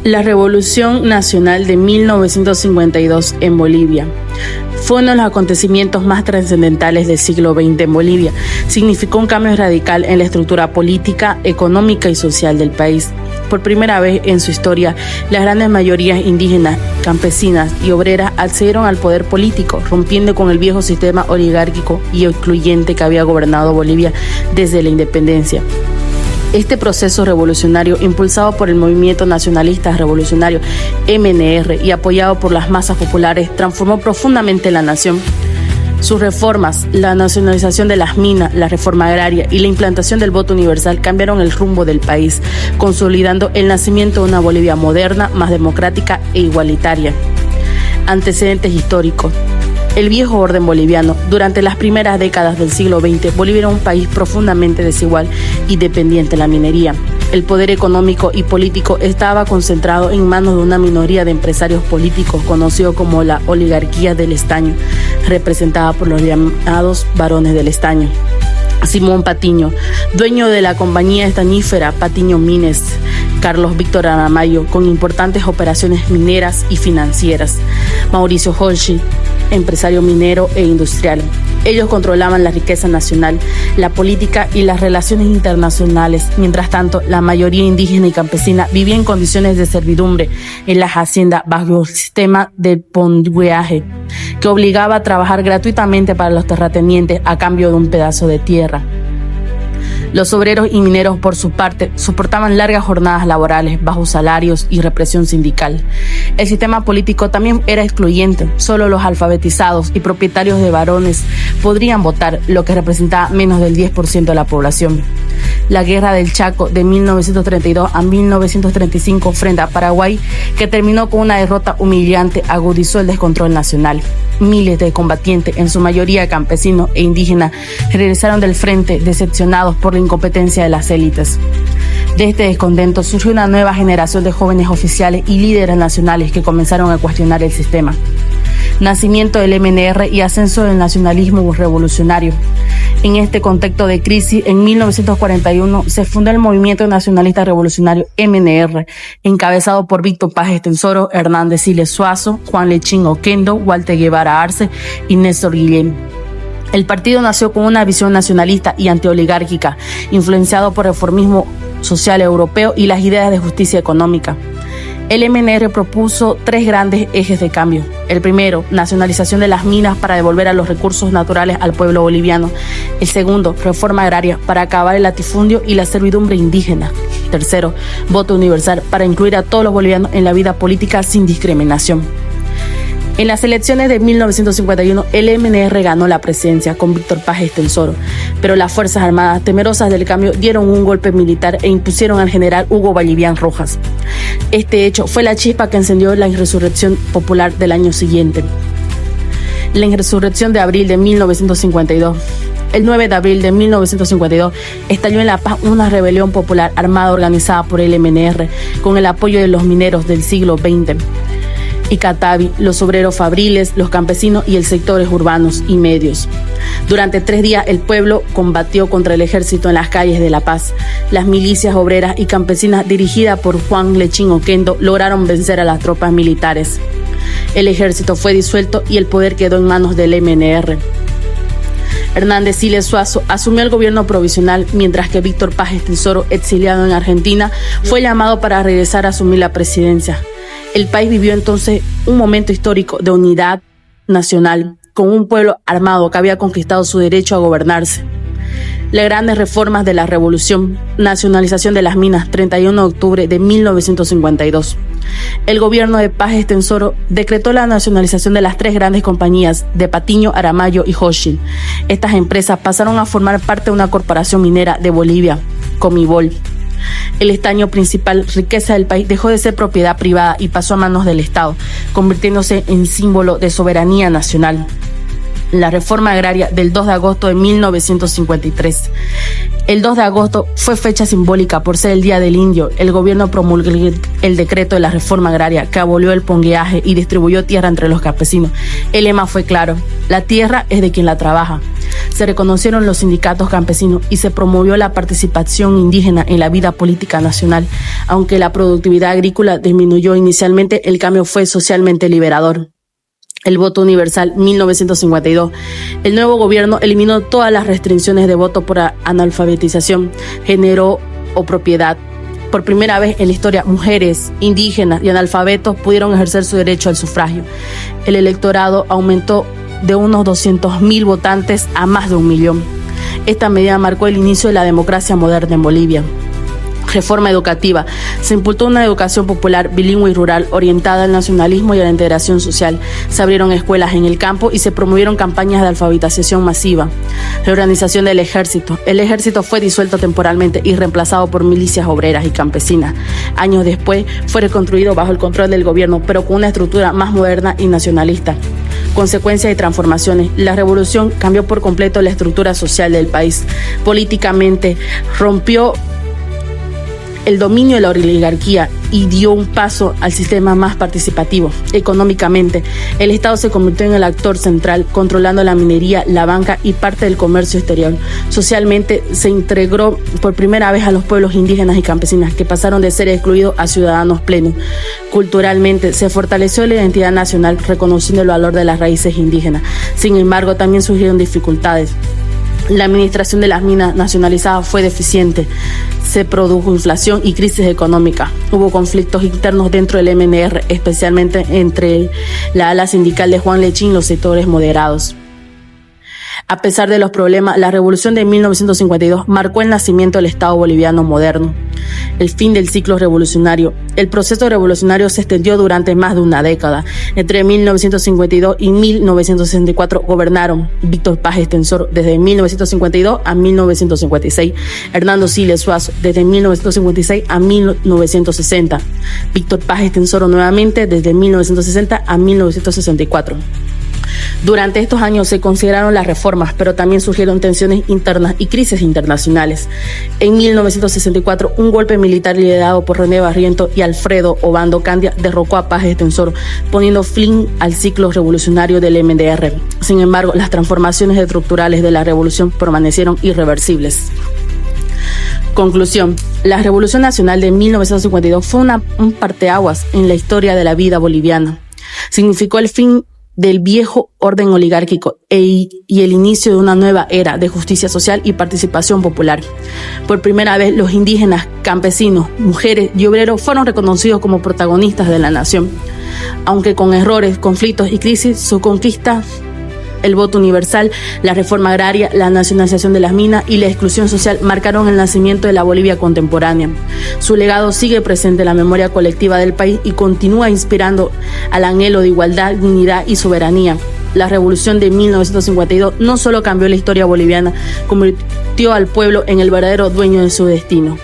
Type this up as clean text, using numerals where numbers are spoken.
La Revolución Nacional de 1952 en Bolivia fue uno de los acontecimientos más trascendentales del siglo XX en Bolivia. Significó un cambio radical en la estructura política, económica y social del país. Por primera vez en su historia, las grandes mayorías indígenas, campesinas y obreras accedieron al poder político, rompiendo con el viejo sistema oligárquico y excluyente que había gobernado Bolivia desde la independencia. Este proceso revolucionario, impulsado por el movimiento nacionalista revolucionario MNR y apoyado por las masas populares, transformó profundamente la nación. Sus reformas, la nacionalización de las minas, la reforma agraria y la implantación del voto universal cambiaron el rumbo del país, consolidando el nacimiento de una Bolivia moderna, más democrática e igualitaria. Antecedentes históricos. El viejo orden boliviano. Durante las primeras décadas del siglo XX, Bolivia era un país profundamente desigual y dependiente de la minería. El poder económico y político estaba concentrado en manos de una minoría de empresarios políticos conocidos como la oligarquía del estaño, representada por los llamados varones del estaño. Simón Patiño, dueño de la compañía estañífera Patiño Mines. Carlos Víctor Aramayo, con importantes operaciones mineras y financieras. Mauricio Holchi, empresario minero e industrial. Ellos controlaban la riqueza nacional, la política y las relaciones internacionales. Mientras tanto, la mayoría indígena y campesina vivía en condiciones de servidumbre en las haciendas bajo el sistema del pondueaje, que obligaba a trabajar gratuitamente para los terratenientes a cambio de un pedazo de tierra. Los obreros y mineros, por su parte, soportaban largas jornadas laborales, bajos salarios y represión sindical. El sistema político también era excluyente. Solo los alfabetizados y propietarios de varones podrían votar, lo que representaba menos del 10% de la población. La Guerra del Chaco de 1932 a 1935 frente a Paraguay, que terminó con una derrota humillante, agudizó el descontrol nacional. Miles de combatientes, en su mayoría campesinos e indígenas, regresaron del frente decepcionados por la incompetencia de las élites. De este descontento surgió una nueva generación de jóvenes oficiales y líderes nacionales que comenzaron a cuestionar el sistema. Nacimiento del MNR y ascenso del nacionalismo revolucionario. En este contexto de crisis, en 1941 se fundó el Movimiento Nacionalista Revolucionario MNR, encabezado por Víctor Paz Estenssoro, Hernández Siles Suazo, Juan Lechín Oquendo, Walter Guevara Arce y Néstor Guillén. El partido nació con una visión nacionalista y antioligárquica, influenciado por el reformismo social europeo y las ideas de justicia económica. El MNR propuso 3 grandes ejes de cambio. El primero, nacionalización de las minas para devolver a los recursos naturales al pueblo boliviano. El segundo, reforma agraria para acabar el latifundio y la servidumbre indígena. Tercero, voto universal para incluir a todos los bolivianos en la vida política sin discriminación. En las elecciones de 1951, el MNR ganó la presidencia con Víctor Paz Estenssoro, pero las Fuerzas Armadas, temerosas del cambio, dieron un golpe militar e impusieron al general Hugo Ballivián Rojas. Este hecho fue la chispa que encendió la insurrección popular del año siguiente. La insurrección de abril de 1952. El 9 de abril de 1952 estalló en La Paz una rebelión popular armada organizada por el MNR con el apoyo de los mineros del siglo XX. Y Catavi, los obreros fabriles, los campesinos y el sectores urbanos y medios. Durante 3 días el pueblo combatió contra el ejército en las calles de La Paz. Las milicias obreras y campesinas dirigidas por Juan Lechín Oquendo lograron vencer a las tropas militares. El ejército fue disuelto y el poder quedó en manos del MNR. Hernández Siles Suazo asumió el gobierno provisional, mientras que Víctor Paz Estenssoro, exiliado en Argentina, fue llamado para regresar a asumir la presidencia. El país vivió entonces un momento histórico de unidad nacional, con un pueblo armado que había conquistado su derecho a gobernarse. Las grandes reformas de la revolución, nacionalización de las minas, 31 de octubre de 1952. El gobierno de Paz Estenssoro decretó la nacionalización de las 3 grandes compañías de Patiño, Aramayo y Hochschild. Estas empresas pasaron a formar parte de una corporación minera de Bolivia, Comibol. El estaño, principal riqueza del país, dejó de ser propiedad privada y pasó a manos del Estado, convirtiéndose en símbolo de soberanía nacional. La reforma agraria del 2 de agosto de 1953. El 2 de agosto fue fecha simbólica por ser el Día del Indio. El gobierno promulgó el decreto de la reforma agraria que abolió el pongueaje y distribuyó tierra entre los campesinos. El lema fue claro: la tierra es de quien la trabaja. se reconocieron los sindicatos campesinos y se promovió la participación indígena en la vida política nacional. Aunque la productividad agrícola disminuyó inicialmente, el cambio fue socialmente liberador. El voto universal 1952. El nuevo gobierno eliminó todas las restricciones de voto por analfabetización, género o propiedad. Por primera vez en la historia, mujeres, indígenas y analfabetos pudieron ejercer su derecho al sufragio. El electorado aumentó de unos 200.000 votantes a más de 1 millón. Esta medida marcó el inicio de la democracia moderna en Bolivia. Reforma educativa. Se impulsó una educación popular, bilingüe y rural, orientada al nacionalismo y a la integración social. Se abrieron escuelas en el campo y se promovieron campañas de alfabetización masiva. Reorganización del ejército. El ejército fue disuelto temporalmente y reemplazado por milicias obreras y campesinas. Años después fue reconstruido bajo el control del gobierno, pero con una estructura más moderna y nacionalista. Consecuencias y transformaciones. La revolución cambió por completo la estructura social del país. Políticamente, rompió el dominio de la oligarquía y dio un paso al sistema más participativo. Económicamente, el Estado se convirtió en el actor central, controlando la minería, la banca y parte del comercio exterior. Socialmente, se integró por primera vez a los pueblos indígenas y campesinas, que pasaron de ser excluidos a ciudadanos plenos. Culturalmente, se fortaleció la identidad nacional, reconociendo el valor de las raíces indígenas. Sin embargo, también surgieron dificultades. La administración de las minas nacionalizadas fue deficiente. Se produjo inflación y crisis económica. Hubo conflictos internos dentro del MNR, especialmente entre la ala sindical de Juan Lechín y los sectores moderados. A pesar de los problemas, la revolución de 1952 marcó el nacimiento del Estado boliviano moderno, el fin del ciclo revolucionario. El proceso revolucionario se extendió durante más de una década. Entre 1952 y 1964 gobernaron Víctor Paz Estenssoro desde 1952 a 1956, Hernando Siles Suazo desde 1956 a 1960, Víctor Paz Estenssoro nuevamente desde 1960 a 1964. Durante estos años se consideraron las reformas, pero también surgieron tensiones internas y crisis internacionales. En 1964, un golpe militar liderado por René Barrientos y Alfredo Obando Candia derrocó a Paz Estenssoro, poniendo fin al ciclo revolucionario del MNR. Sin embargo, las transformaciones estructurales de la revolución permanecieron irreversibles. Conclusión. La Revolución Nacional de 1952 fue un parteaguas en la historia de la vida boliviana. Significó el fin del viejo orden oligárquico y el inicio de una nueva era de justicia social y participación popular. Por primera vez, los indígenas, campesinos, mujeres y obreros fueron reconocidos como protagonistas de la nación. Aunque con errores, conflictos y crisis, su conquista, el voto universal, la reforma agraria, la nacionalización de las minas y la exclusión social marcaron el nacimiento de la Bolivia contemporánea. Su legado sigue presente en la memoria colectiva del país y continúa inspirando al anhelo de igualdad, dignidad y soberanía. La revolución de 1952 no solo cambió la historia boliviana, convirtió al pueblo en el verdadero dueño de su destino.